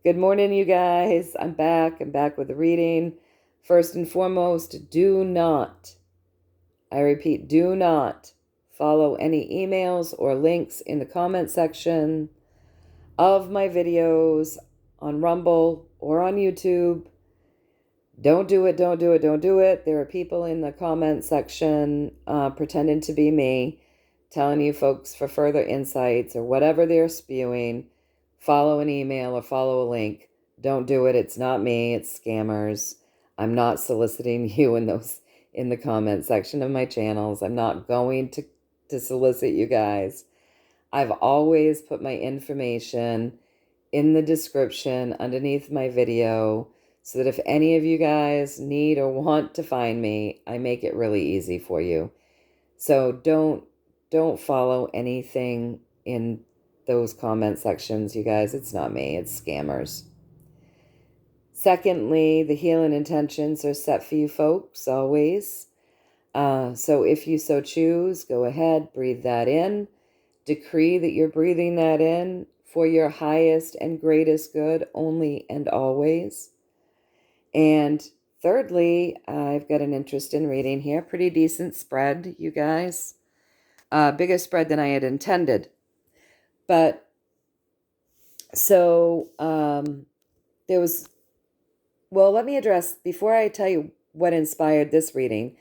Good morning, you guys. I'm back. I'm back with a reading. First and foremost, do not, I repeat, do not follow any emails or links in the comment section of my videos on Rumble or on YouTube. Don't do it, don't do it, don't do it. There are people in the comment section pretending to be me, telling you folks for further insights or whatever they're spewing. Follow an email or follow a link. Don't do it. It's not me. It's scammers. I'm not soliciting you in the comment section of my channels. I'm not going to solicit you guys. I've always put my information in the description underneath my video so that if any of you guys need or want to find me, I make it really easy for you. So don't follow anything in those comment sections, you guys. It's not me, it's scammers. Secondly, the healing intentions are set for you folks always. So if you so choose, go ahead, breathe that in. Decree that you're breathing that in for your highest and greatest good only and always. And thirdly, I've got an interest in reading here. Pretty decent spread, you guys. Bigger spread than I had intended. But so there was, well, let me address, before I tell you what inspired this reading,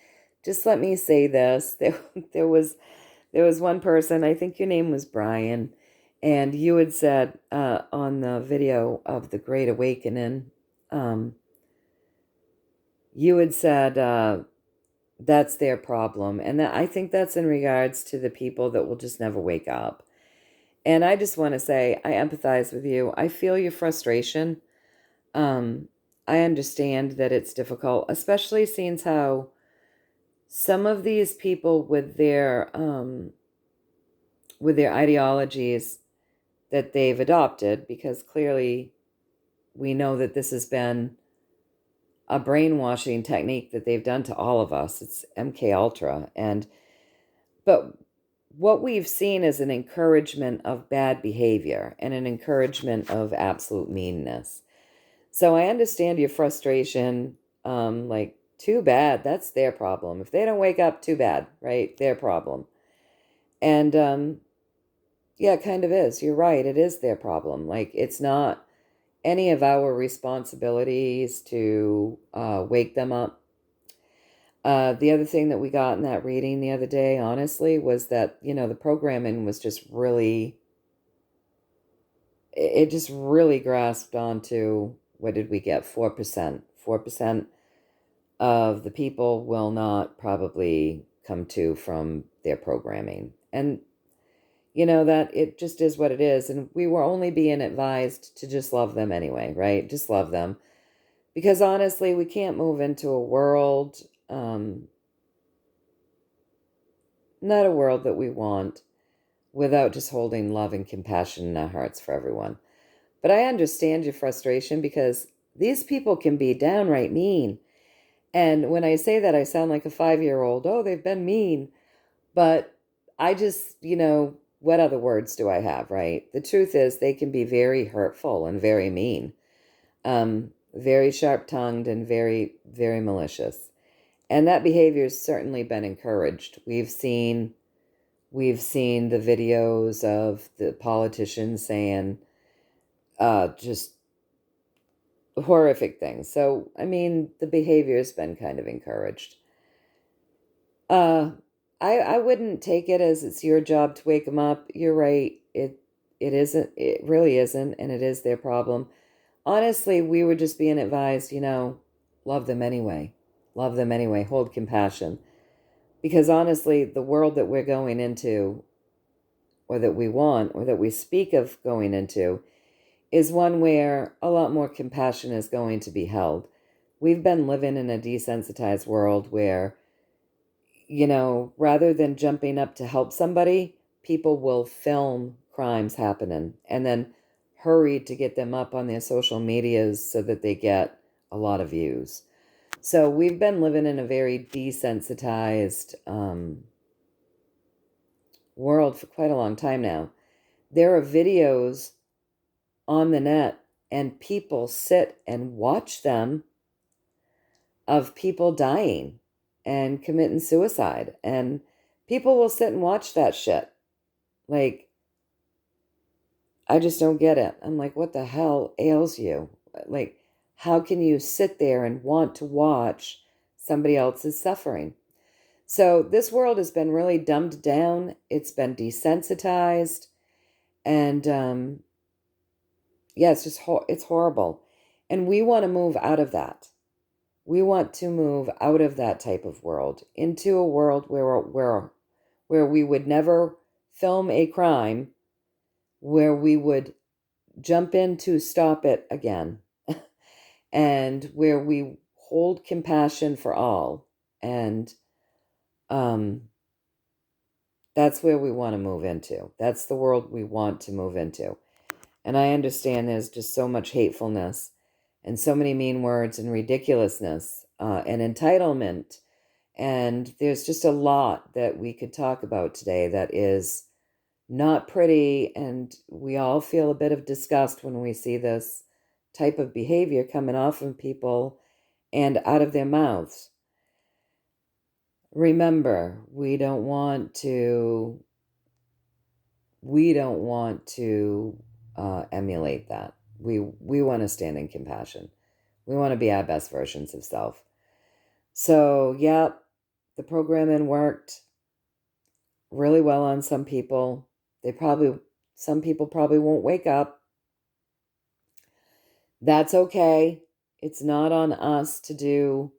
just let me say this. There was one person, I think your name was Brian, and you had said on the video of the Great Awakening, you had said that's their problem. And I think that's in regards to the people that will just never wake up. And I just want to say, I empathize with you. I feel your frustration. I understand that it's difficult, especially since how some of these people with their ideologies that they've adopted, because clearly we know that this has been a brainwashing technique that they've done to all of us. It's MK Ultra. But what we've seen is an encouragement of bad behavior and an encouragement of absolute meanness. So I understand your frustration. Like, too bad. That's their problem. If they don't wake up, too bad, right? Their problem. And yeah, it kind of is. You're right. It is their problem. Like, it's not any of our responsibilities to wake them up. The other thing that we got in that reading the other day, honestly, was that, the programming was just really, it just really grasped onto, what did we get? 4%. 4% of the people will not probably come to from their programming. And that it just is what it is. And we were only being advised to just love them anyway, right? Just love them. Because honestly, we can't move into a world, not a world that we want, without just holding love and compassion in our hearts for everyone. But I understand your frustration because these people can be downright mean. And when I say that, I sound like a 5-year-old. Oh, they've been mean. But I just, what other words do I have, right? The truth is they can be very hurtful and very mean, very sharp-tongued and very, very malicious. And that behavior has certainly been encouraged. We've seen the videos of the politicians saying just horrific things. So, I mean, the behavior has been kind of encouraged. I wouldn't take it as it's your job to wake them up. You're right. It isn't. It really isn't, and it is their problem. Honestly, we were just being advised, love them anyway. Love them anyway. Hold compassion. Because honestly, the world that we're going into, or that we want, or that we speak of going into, is one where a lot more compassion is going to be held. We've been living in a desensitized world where, rather than jumping up to help somebody, people will film crimes happening and then hurry to get them up on their social medias so that they get a lot of views. So we've been living in a very desensitized world for quite a long time now. There are videos on the net and people sit and watch them, of people dying and committing suicide, and people will sit and watch that shit. Like, I just don't get it. I'm like, what the hell ails you? Like, how can you sit there and want to watch somebody else's suffering? So this world has been really dumbed down. It's been desensitized. And yeah, it's just it's horrible. And we want to move out of that. We want to move out of that type of world into a world where we would never film a crime, where we would jump in to stop it again, and where we hold compassion for all. And that's where we want to move into. That's the world we want to move into. And I understand there's just so much hatefulness and so many mean words and ridiculousness and entitlement. And there's just a lot that we could talk about today that is not pretty. And we all feel a bit of disgust when we see this type of behavior coming off of people and out of their mouths. Remember, we don't want to emulate that. We want to stand in compassion. We want to be our best versions of self. So, yeah, the programming worked really well on some people. Some people probably won't wake up. That's okay. It's not on us to do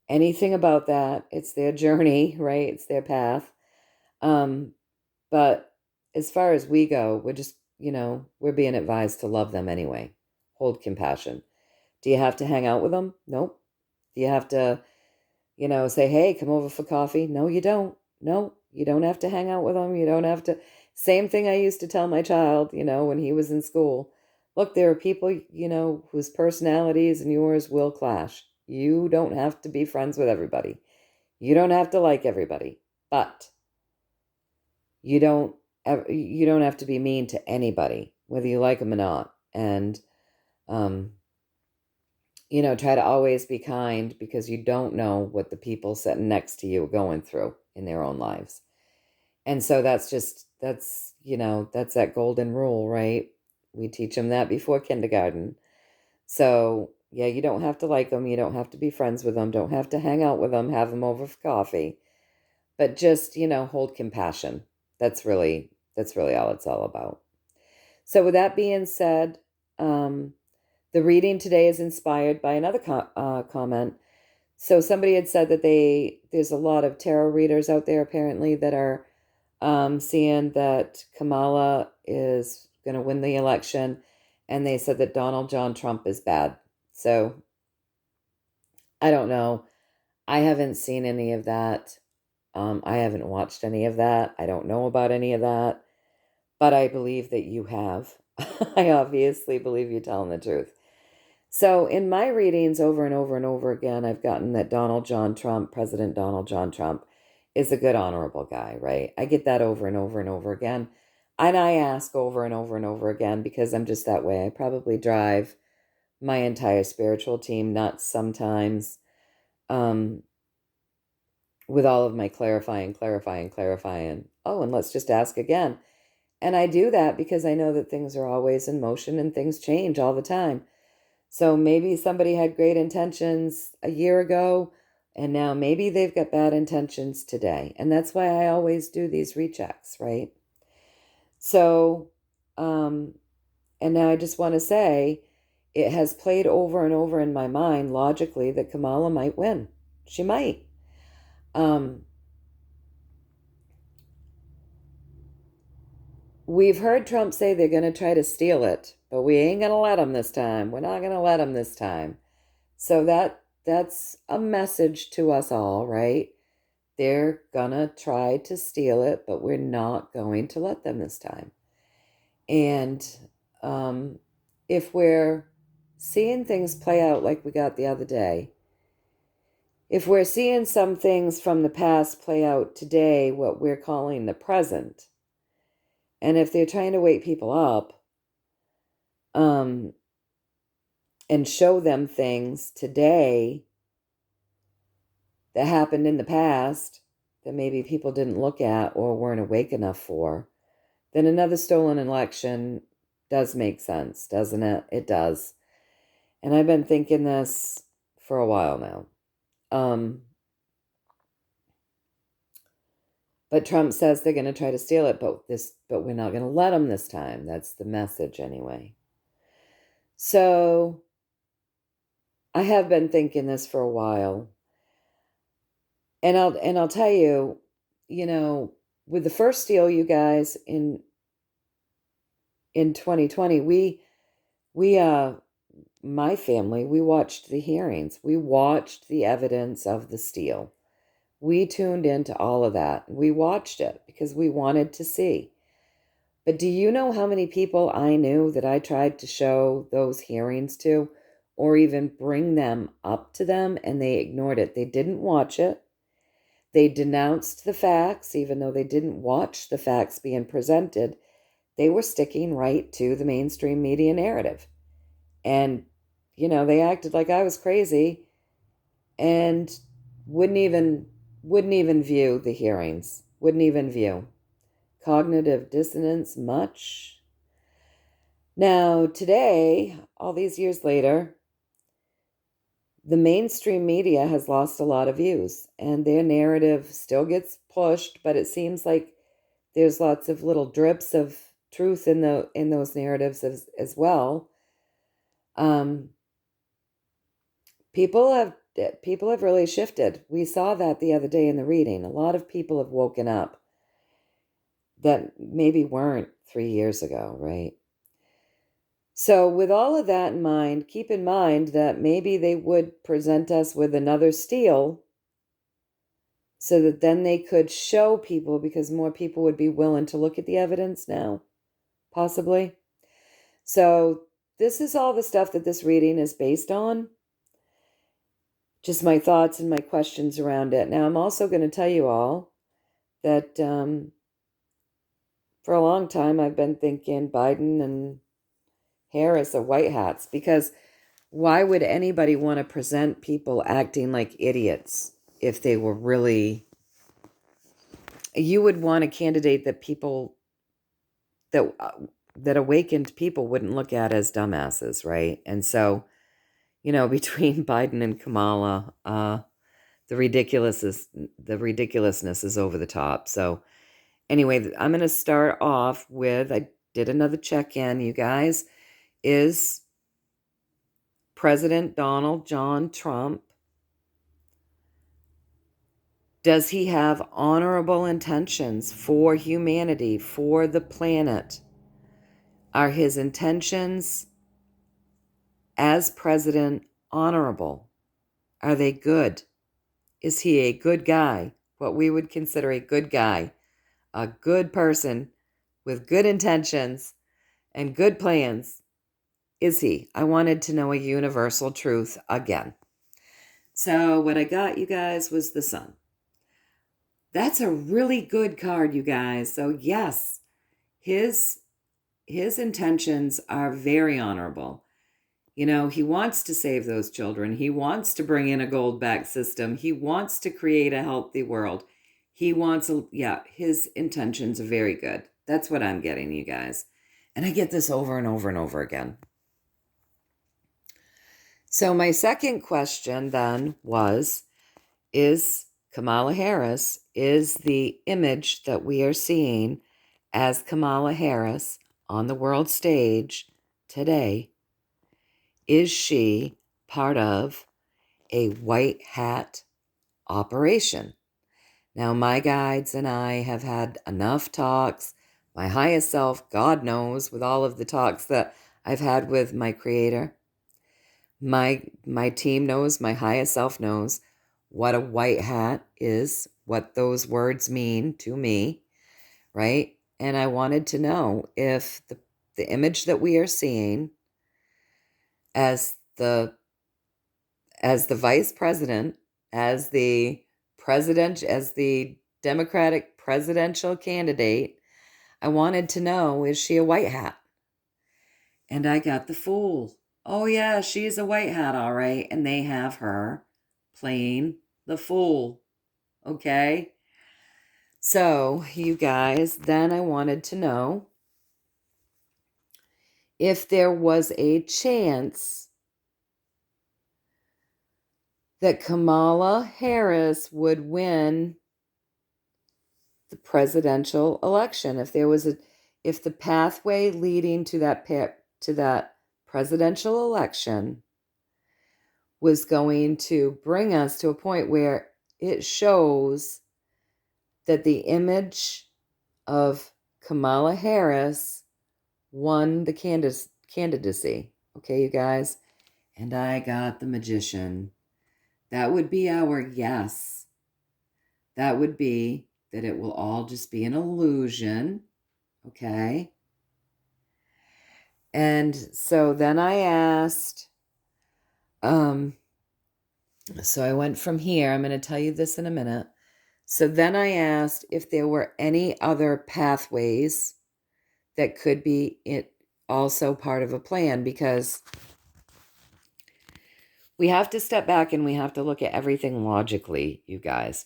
anything about that. It's their journey, right? It's their path. But as far as we go, we're just, we're being advised to love them anyway. Hold compassion. Do you have to hang out with them? Nope. Do you have to, say, hey, come over for coffee? No, you don't. No, you don't have to hang out with them. You don't have to. Same thing I used to tell my child, when he was in school. Look, there are people, whose personalities and yours will clash. You don't have to be friends with everybody. You don't have to like everybody. But you don't have to be mean to anybody, whether you like them or not. And try to always be kind, because you don't know what the people sitting next to you are going through in their own lives. And so that's that golden rule, right? We teach them that before kindergarten. So yeah, you don't have to like them. You don't have to be friends with them. Don't have to hang out with them, have them over for coffee, but just, hold compassion. That's really all it's all about. So with that being said, the reading today is inspired by another comment. So somebody had said that there's a lot of tarot readers out there apparently that are seeing that Kamala is going to win the election, and they said that Donald John Trump is bad. So I don't know. I haven't seen any of that. I haven't watched any of that. I don't know about any of that, but I believe that you have. I obviously believe you're telling the truth. So in my readings over and over and over again, I've gotten that President Donald John Trump, is a good, honorable guy, right? I get that over and over and over again. And I ask over and over and over again because I'm just that way. I probably drive my entire spiritual team nuts sometimes, with all of my clarifying. Oh, and let's just ask again. And I do that because I know that things are always in motion and things change all the time. So maybe somebody had great intentions a year ago, and now maybe they've got bad intentions today. And that's why I always do these rechecks, right? So, and now I just want to say, it has played over and over in my mind logically that Kamala might win. She might. We've heard Trump say they're going to try to steal it, but we ain't going to let them this time. We're not going to let them this time. So that's a message to us all, right? They're going to try to steal it, but we're not going to let them this time. And if we're seeing things play out like we got the other day, if we're seeing some things from the past play out today, what we're calling the present, and if they're trying to wake people up, and show them things today that happened in the past that maybe people didn't look at or weren't awake enough for, then another stolen election does make sense, doesn't it? It does. And I've been thinking this for a while now. But Trump says they're going to try to steal it, but we're not going to let them this time. That's the message anyway. So I have been thinking this for a while. And I'll tell you, with the first steal, you guys, in 2020, we my family, we watched the hearings. We watched the evidence of the steal. We tuned into all of that. We watched it because we wanted to see. But do you know how many people I knew that I tried to show those hearings to, or even bring them up to them, and they ignored it? They didn't watch it. They denounced the facts, even though they didn't watch the facts being presented. They were sticking right to the mainstream media narrative. And, they acted like I was crazy and wouldn't even view the hearings, wouldn't even view. Cognitive dissonance, much. Now, today, all these years later, the mainstream media has lost a lot of views, and their narrative still gets pushed, but it seems like there's lots of little drips of truth in those narratives as well. People have really shifted. We saw that the other day in the reading. A lot of people have woken up that maybe weren't 3 years ago, right? So with all of that in mind, keep in mind that maybe they would present us with another steal so that then they could show people, because more people would be willing to look at the evidence now, possibly. So this is all the stuff that this reading is based on. Just my thoughts and my questions around it. Now, I'm also going to tell you all that for a long time I've been thinking Biden and Harris are white hats, because why would anybody want to present people acting like idiots if they were really... You would want a candidate that people, that awakened people wouldn't look at as dumbasses, right? And so, between Biden and Kamala, the ridiculousness is over the top. So anyway, I'm going to start off with, I did another check-in, you guys. Is President Donald John Trump, does he have honorable intentions for humanity, for the planet? Are his intentions as president honorable? Are they good? Is he a good guy? What we would consider a good guy, a good person with good intentions and good plans. Is he? I wanted to know a universal truth again. So what I got, you guys, was the Sun. That's a really good card, you guys. So yes, his intentions are very honorable. He wants to save those children. He wants to bring in a gold-backed system. He wants to create a healthy world. His intentions are very good. That's what I'm getting, you guys. And I get this over and over and over again. So my second question then was, is Kamala Harris, is the image that we are seeing as Kamala Harris on the world stage today, is she part of a white hat operation? Now, my guides and I have had enough talks. My highest self, God knows, with all of the talks that I've had with my creator. My team knows, my highest self knows what a white hat is, what those words mean to me, right? And I wanted to know if the image that we are seeing as the vice president, as the Democratic presidential candidate, I wanted to know, is she a white hat? And I got the Fool. oh yeah, she's a white hat, all right. And they have her playing the fool. Okay. So, you guys, then I wanted to know if there was a chance that Kamala Harris would win the presidential election. If the pathway leading to that presidential election was going to bring us to a point where it shows that the image of Kamala Harris won the candidacy. Okay, you guys? And I got the magician. That would be our yes. That would be that it will all just be an illusion. Okay? And so then I asked, so I went from here. I'm going to tell you this in a minute. So then I asked if there were any other pathways that could be also part of a plan, because we have to step back and we have to look at everything logically, you guys.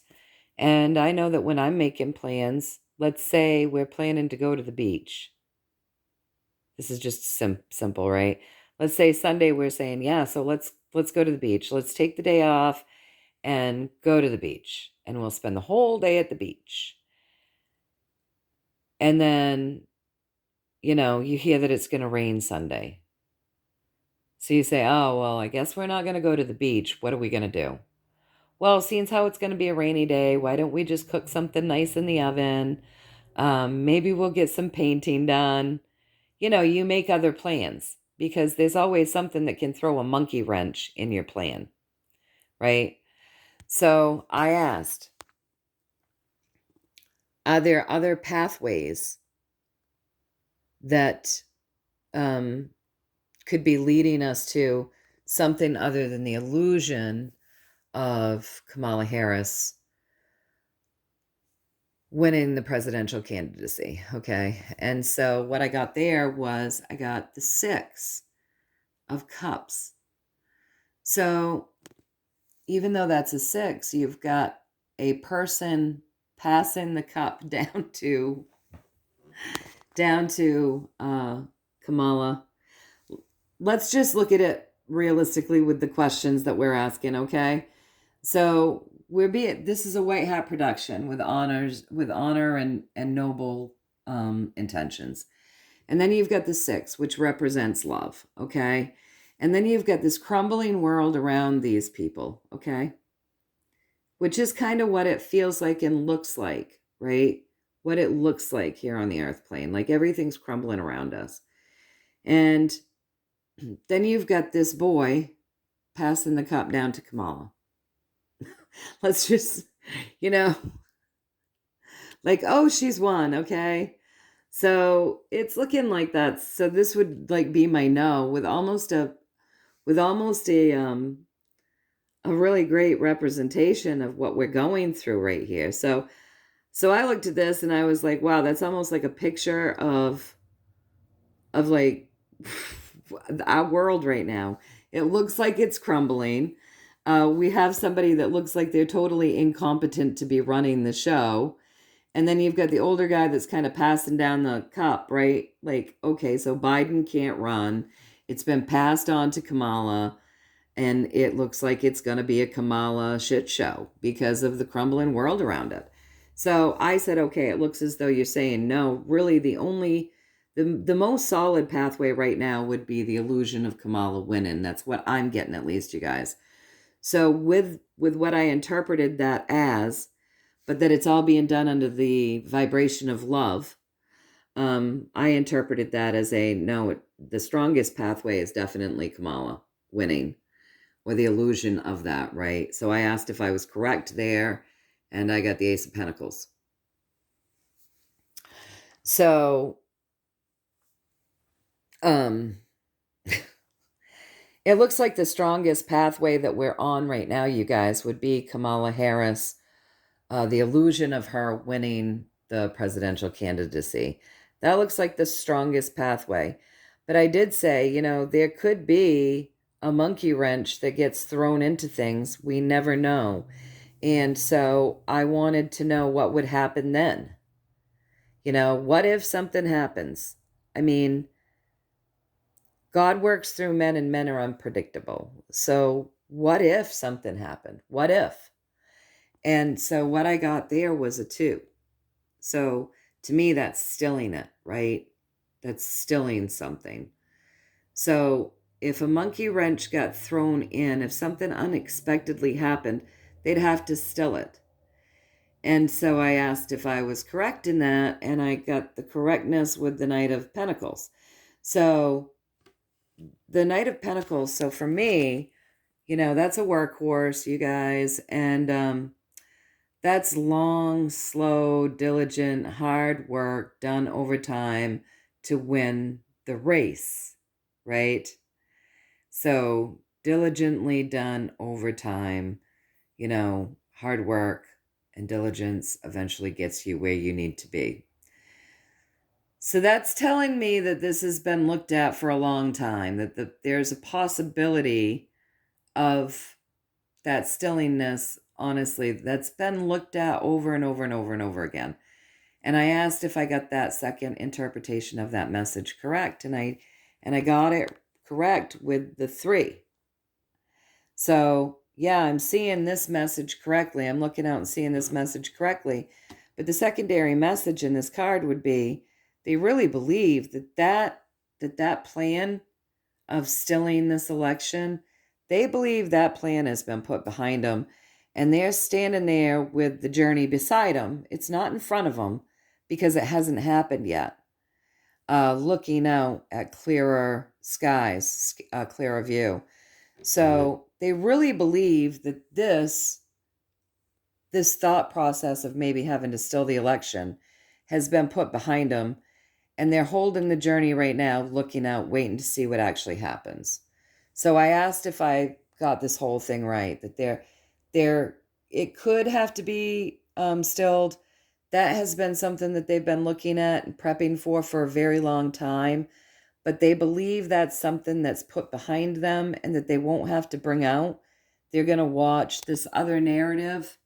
And I know that when I'm making plans, let's say we're planning to go to the beach. This is just simple, right? Let's say Sunday we're saying, yeah, so let's go to the beach. Let's take the day off and go to the beach. And we'll spend the whole day at the beach. And then, you hear that it's going to rain Sunday. So you say, oh, well, I guess we're not going to go to the beach. What are we going to do? Well, seeing how it's going to be a rainy day, why don't we just cook something nice in the oven? Maybe we'll get some painting done. You make other plans, because there's always something that can throw a monkey wrench in your plan, right? So I asked, are there other pathways that could be leading us to something other than the illusion of Kamala Harris winning the presidential candidacy? Okay. And so what I got there was I got the 6 of Cups. So even though that's a 6, you've got a person passing the cup down to Kamala. Let's just look at it realistically with the questions that we're asking, okay? So this is a white hat production with honor and noble intentions. And then you've got the 6, which represents love, okay? And then you've got this crumbling world around these people, okay? Which is kind of what it feels like and looks like, right? What it looks like here on the earth plane. Like everything's crumbling around us. And then you've got this boy passing the cup down to Kamala. Let's just, like, oh, she's won, okay? So it's looking like that. So this would be my no, with almost a really great representation of what we're going through right here. So I looked at this and I was like, wow, that's almost like a picture of like our world right now. It looks like it's crumbling. We have somebody that looks like they're totally incompetent to be running the show. And then you've got the older guy that's kind of passing down the cup, right? Like, okay, so Biden can't run. It's been passed on to Kamala. And it looks like it's going to be a Kamala shit show because of the crumbling world around it. So I said, okay, it looks as though you're saying no. Really, the most solid pathway right now would be the illusion of Kamala winning. That's what I'm getting, at least, you guys. So with what I interpreted that as, but that it's all being done under the vibration of love, I interpreted that as the strongest pathway is definitely Kamala winning, or the illusion of that, right? So I asked if I was correct there, and I got the Ace of Pentacles. So, it looks like the strongest pathway that we're on right now, you guys, would be Kamala Harris, the illusion of her winning the presidential candidacy. That looks like the strongest pathway. But I did say, there could be a monkey wrench that gets thrown into things. We never know. And so I wanted to know what would happen then. What if something happens? I mean, God works through men and men are unpredictable. So what if something happened? What if? And so what I got there was a 2. So to me, that's stilling it, right? That's stilling something. So if a monkey wrench got thrown in, if something unexpectedly happened, they'd have to still it. And so I asked if I was correct in that, and I got the correctness with the Knight of Pentacles. So the Knight of Pentacles, so for me, that's a workhorse, you guys, and that's long, slow, diligent, hard work done over time to win the race, right? So diligently done over time, hard work and diligence eventually gets you where you need to be. So that's telling me that this has been looked at for a long time, that there's a possibility of that stillingness, honestly, that's been looked at over and over and over and over again. And I asked if I got that second interpretation of that message correct, and I got it correct with the 3. So, yeah, I'm seeing this message correctly. I'm looking out and seeing this message correctly. But the secondary message in this card would be they really believe that plan of stilling this election, they believe that plan has been put behind them, and they're standing there with the journey beside them. It's not in front of them because it hasn't happened yet. Looking out at clearer skies, clearer view. So they really believe that this thought process of maybe having to still the election has been put behind them, and they're holding the journey right now, looking out, waiting to see what actually happens. So I asked if I got this whole thing right, that it could have to be stilled. That has been something that they've been looking at and prepping for a very long time. But they believe that's something that's put behind them and that they won't have to bring out. They're going to watch this other narrative.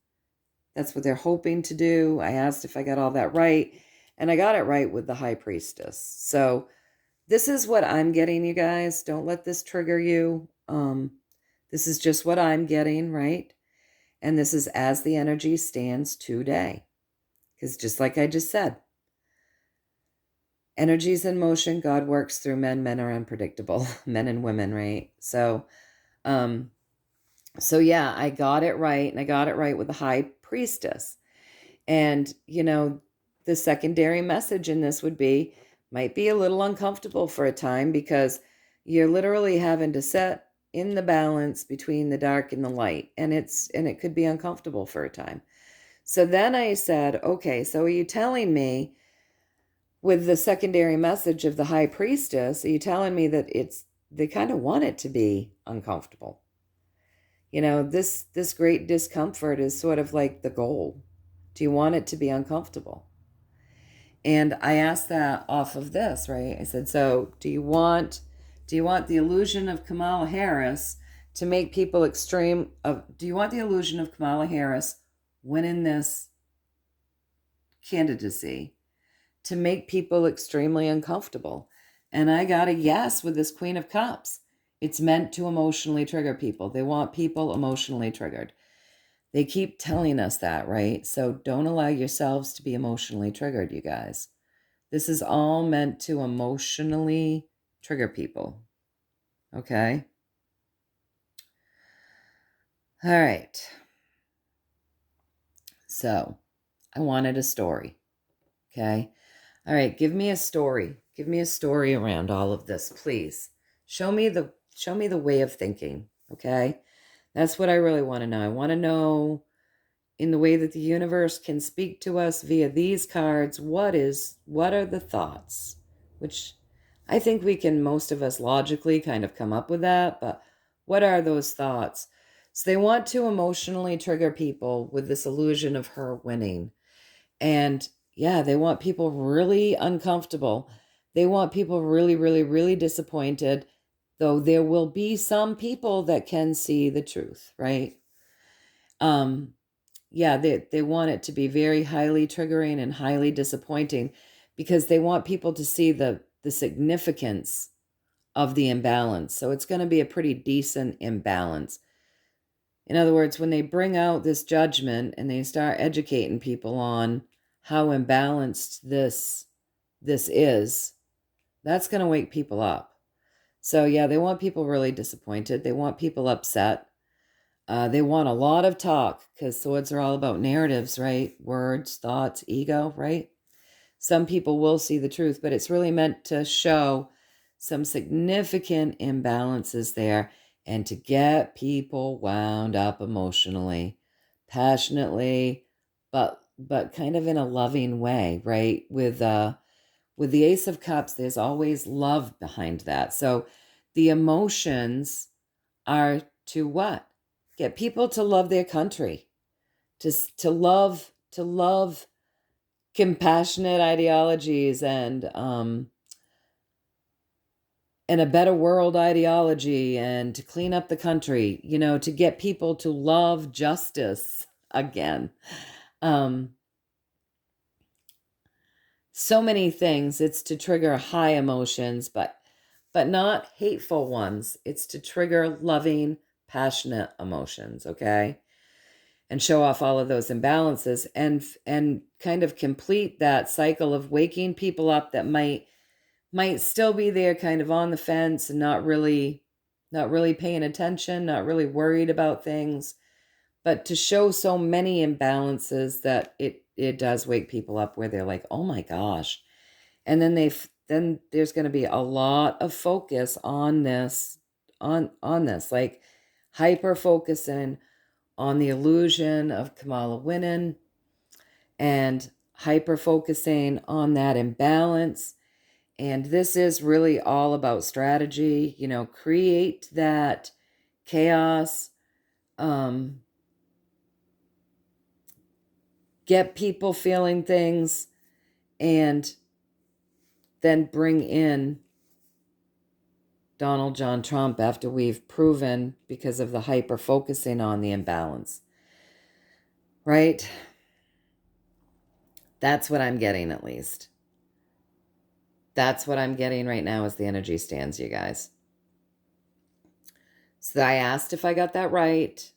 That's what they're hoping to do. I asked if I got all that right, and I got it right with the High Priestess. So this is what I'm getting, you guys. Don't let this trigger you. This is just what I'm getting, right? And this is as the energy stands today. Because just like I just said, energy's in motion. God works through men. Men are unpredictable. Men and women, right? So yeah, I got it right. And I got it right with the High Priestess. And, the secondary message in this might be a little uncomfortable for a time because you're literally having to set in the balance between the dark and the light. And it could be uncomfortable for a time. So then I said, okay, so are you telling me with the secondary message of the High Priestess, are you telling me that they kind of want it to be uncomfortable? This great discomfort is sort of like the goal. Do you want it to be uncomfortable? And I asked that off of this, right? I said, so do you want the illusion of Kamala Harris to make people do you want the illusion of Kamala Harris winning this candidacy to make people extremely uncomfortable? And I got a yes with this Queen of Cups. It's meant to emotionally trigger people. They want people emotionally triggered. They keep telling us that, right? So don't allow yourselves to be emotionally triggered, you guys. This is all meant to emotionally trigger people. Okay? All right. So I wanted a story. Okay? All right, give me a story. Give me a story around all of this, please. Show me the way of thinking, okay? That's what I really want to know. I want to know, in the way that the universe can speak to us via these cards, what are the thoughts? Which I think we can, most of us logically kind of come up with that, but what are those thoughts? So they want to emotionally trigger people with this illusion of her winning. And yeah, they want people really uncomfortable. They want people really, really, really disappointed, though there will be some people that can see the truth, right? Yeah, they want it to be very highly triggering and highly disappointing because they want people to see the significance of the imbalance. So it's going to be a pretty decent imbalance. In other words, when they bring out this judgment and they start educating people on how imbalanced this is, that's going to wake people up. So yeah, they want people really disappointed. They want people upset. They want a lot of talk because swords are all about narratives, right? Words, thoughts, ego, right? Some people will see the truth, but it's really meant to show some significant imbalances there and to get people wound up emotionally, passionately, but kind of in a loving way, right? With the Ace of Cups, there's always love behind that. So the emotions are to what? Get people to love their country, to love compassionate ideologies and a better world ideology, and to clean up the country, to get people to love justice again. So many things. It's to trigger high emotions, but not hateful ones. It's to trigger loving, passionate emotions, okay? And show off all of those imbalances and kind of complete that cycle of waking people up that might still be there kind of on the fence and not really paying attention, not really worried about things, but to show so many imbalances that it does wake people up where they're like, oh my gosh. And then then there's going to be a lot of focus on this, like hyper focusing on the illusion of Kamala winning and hyper focusing on that imbalance. And this is really all about strategy, create that chaos, get people feeling things, and then bring in Donald John Trump after we've proven, because of the hyper focusing on the imbalance. Right? That's what I'm getting, at least. That's what I'm getting right now as the energy stands, you guys. So I asked if I got that right,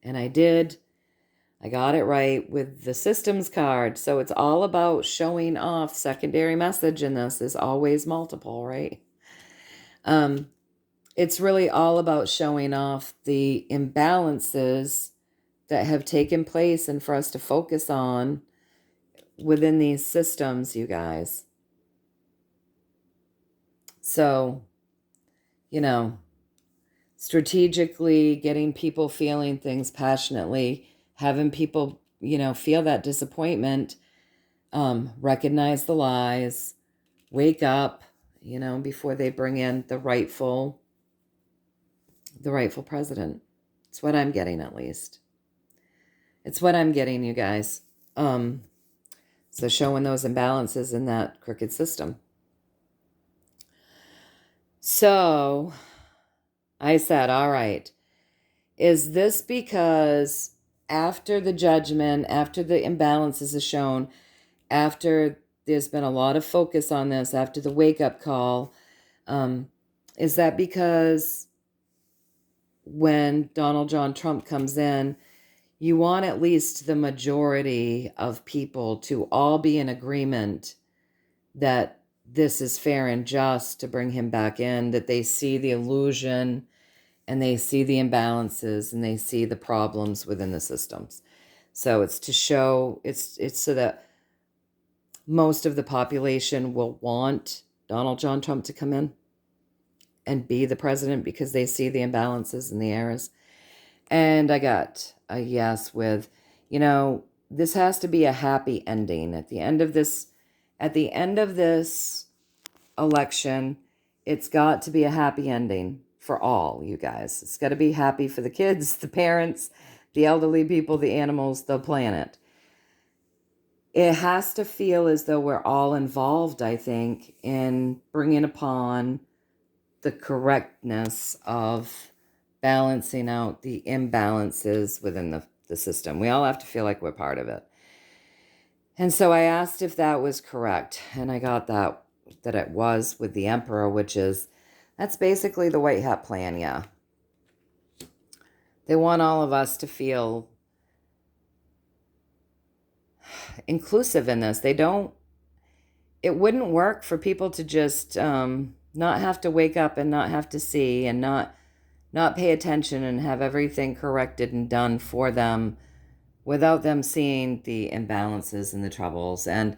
and I did. I got it right with the systems card. So it's all about showing off. Secondary message in this is always multiple, right? It's really all about showing off the imbalances that have taken place and for us to focus on within these systems, you guys. So, strategically getting people feeling things passionately, having people, feel that disappointment, recognize the lies, wake up, before they bring in the rightful president. It's what I'm getting, at least. It's what I'm getting, you guys. So showing those imbalances in that crooked system. So I said, all right, is this because after the judgment, after the imbalances is shown, after there's been a lot of focus on this, after the wake-up call, is that because when Donald John Trump comes in, you want at least the majority of people to all be in agreement that this is fair and just to bring him back in, that they see the illusion and they see the imbalances and they see the problems within the systems. So it's to show, it's so that most of the population will want Donald John Trump to come in and be the president because they see the imbalances and the errors. And I got a yes with, this has to be a happy ending. At the end of this election, it's got to be a happy ending for all, you guys. It's got to be happy for the kids, the parents, the elderly people, the animals, the planet. it has to feel as though we're all involved, I think, in bringing upon the correctness of balancing out the imbalances within the system. We all have to feel like we're part of it. And so I asked if that was correct, and I got that it was with the Emperor, which is, that's basically the White Hat plan, yeah. They want all of us to feel inclusive in this. It wouldn't work for people to just not have to wake up and not have to see and not pay attention and have everything corrected and done for them without them seeing the imbalances and the troubles. And,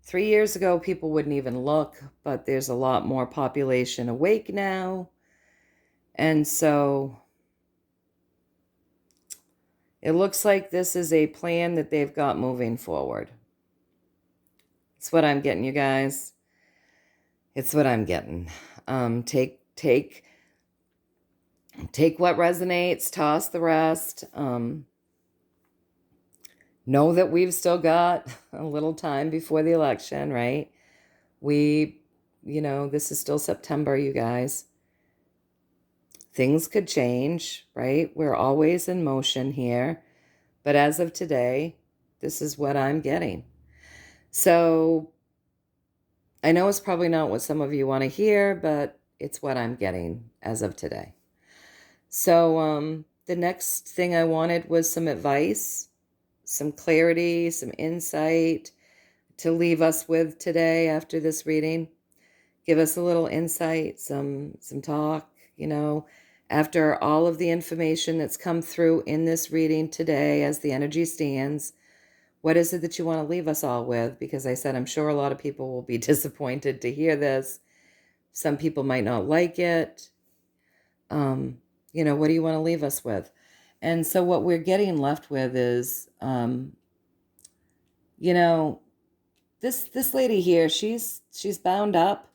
3 years ago, people wouldn't even look, but there's a lot more population awake now. And so it looks like this is a plan that they've got moving forward. It's what I'm getting, you guys. It's what I'm getting. Take what resonates, toss the rest. Know that we've still got a little time before the election, right? This is still September, you guys. Things could change, right? We're always in motion here. But as of today, this is what I'm getting. So I know it's probably not what some of you want to hear, but it's what I'm getting as of today. So the next thing I wanted was some advice, some clarity, some insight to leave us with today after this reading. Give us a little insight, some talk, after all of the information that's come through in this reading today as the energy stands. What is it that you want to leave us all with? Because I said, I'm sure a lot of people will be disappointed to hear this. Some people might not like it. What do you want to leave us with? And so what we're getting left with is, this lady here, she's bound up,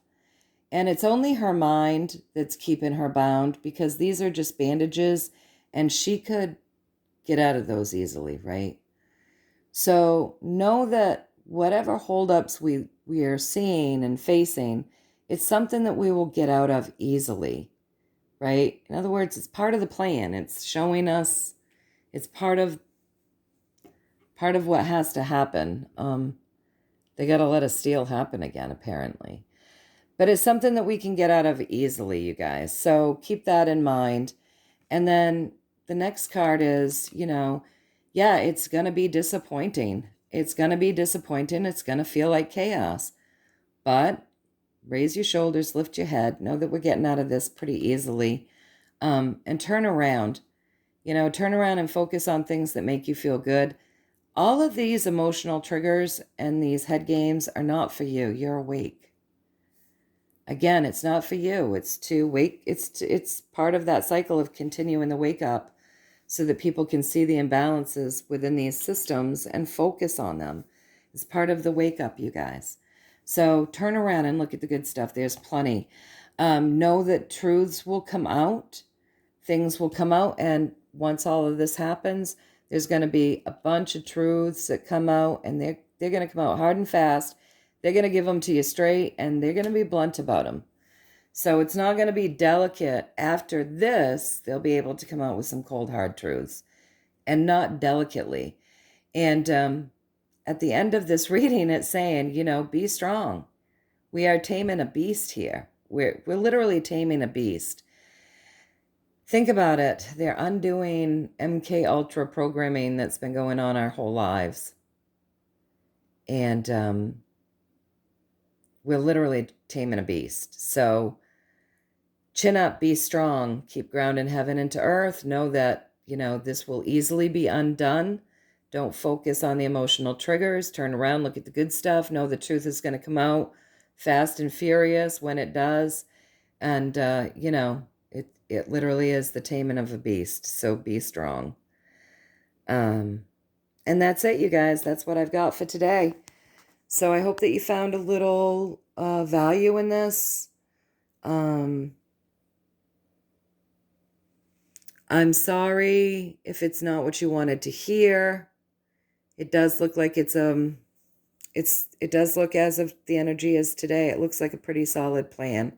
and it's only her mind that's keeping her bound, because these are just bandages and she could get out of those easily, right? So know that whatever holdups we are seeing and facing, it's something that we will get out of easily, right? In other words, it's part of the plan. It's showing us it's part of what has to happen. They got to let a steal happen again, apparently. But it's something that we can get out of easily, you guys. So keep that in mind. And then the next card is, it's going to be disappointing. It's going to be disappointing. It's going to feel like chaos. But raise your shoulders, lift your head. Know that we're getting out of this pretty easily. And turn around. Turn around and focus on things that make you feel good. All of these emotional triggers and these head games are not for you. You're awake. Again, it's not for you. It's to wake. It's part of that cycle of continuing the wake up so that people can see the imbalances within these systems and focus on them. It's part of the wake up, you guys. So turn around and look at the good stuff. There's plenty. Know that truths will come out. Things will come out. And once all of this happens, there's going to be a bunch of truths that come out, and they're going to come out hard and fast. They're going to give them to you straight, and they're going to be blunt about them. So it's not going to be delicate. After this, they'll be able to come out with some cold, hard truths, and not delicately. And at the end of this reading, it's saying, be strong. We are taming a beast here. We're literally taming a beast. Think about it. They're undoing MK Ultra programming that's been going on our whole lives. And we're literally taming a beast. So chin up, be strong, keep grounding heaven into earth. Know that, this will easily be undone. Don't focus on the emotional triggers. Turn around, look at the good stuff. Know the truth is going to come out fast and furious when it does. And, it literally is the taming of a beast. So be strong. And that's it, you guys. That's what I've got for today. So I hope that you found a little value in this. I'm sorry if it's not what you wanted to hear. it does look like it does look, as of the energy is today, it looks like a pretty solid plan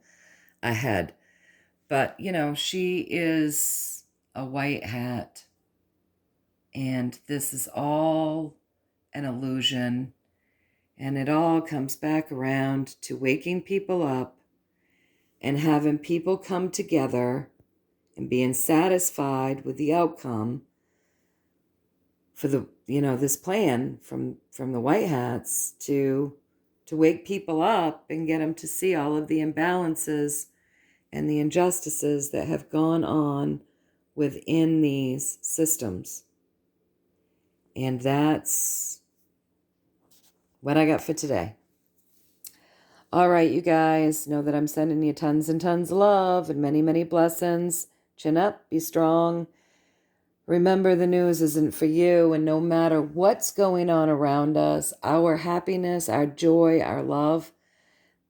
ahead. But, she is a white hat, and this is all an illusion, and it all comes back around to waking people up and having people come together and being satisfied with the outcome for the, this plan from the white hats to wake people up and get them to see all of the imbalances and the injustices that have gone on within these systems. And that's what I got for today. All right, you guys, know that I'm sending you tons and tons of love and many, many blessings. Chin up, be strong. Remember, the news isn't for you, and no matter what's going on around us, our happiness, our joy, our love,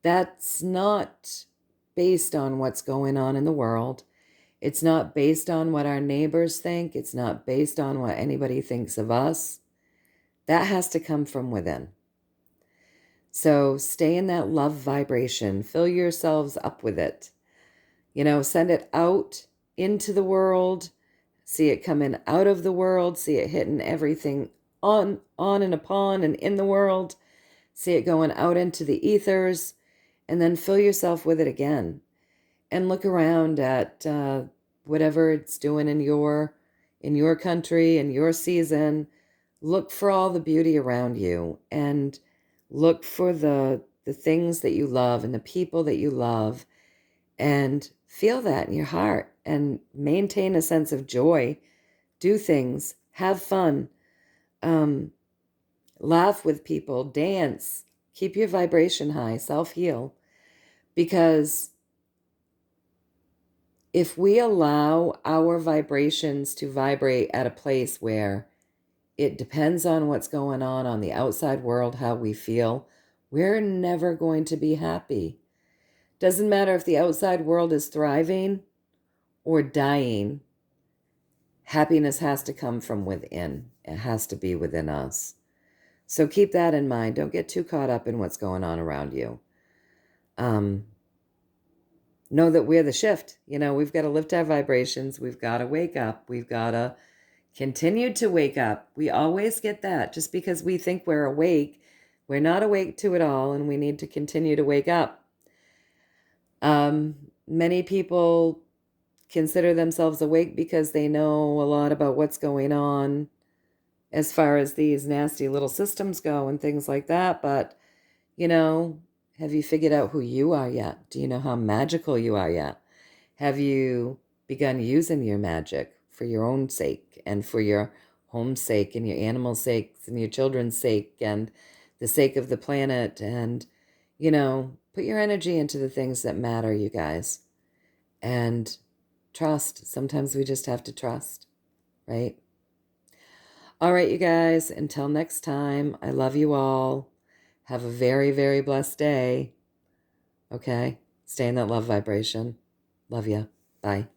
that's not based on what's going on in the world. It's not based on what our neighbors think. It's not based on what anybody thinks of us. That has to come from within. So stay in that love vibration. Fill yourselves up with it. Send it out into the world. See it coming out of the world. See it hitting everything on and upon and in the world. See it going out into the ethers. And then fill yourself with it again. And look around at whatever it's doing in your country, in your season. Look for all the beauty around you, and look for the things that you love and the people that you love, and feel that in your heart and maintain a sense of joy. Do things, have fun, laugh with people, dance, keep your vibration high, self-heal. Because if we allow our vibrations to vibrate at a place where it depends on what's going on the outside world, how we feel, we're never going to be happy. Doesn't matter if the outside world is thriving or dying. Happiness has to come from within. It has to be within us. So keep that in mind. Don't get too caught up in what's going on around you. Know that we're the shift. We've got to lift our vibrations. We've got to wake up. We've got to continue to wake up. We always get that. Just because we think we're awake, we're not awake to it all, and we need to continue to wake up. Many people consider themselves awake because they know a lot about what's going on as far as these nasty little systems go and things like that. But, have you figured out who you are yet? Do you know how magical you are yet? Have you begun using your magic for your own sake and for your home's sake and your animals' sakes and your children's sake and the sake of the planet? And, put your energy into the things that matter, you guys. And trust. Sometimes we just have to trust, right? All right, you guys, until next time, I love you all. Have a very, very blessed day. Okay? Stay in that love vibration. Love ya. Bye.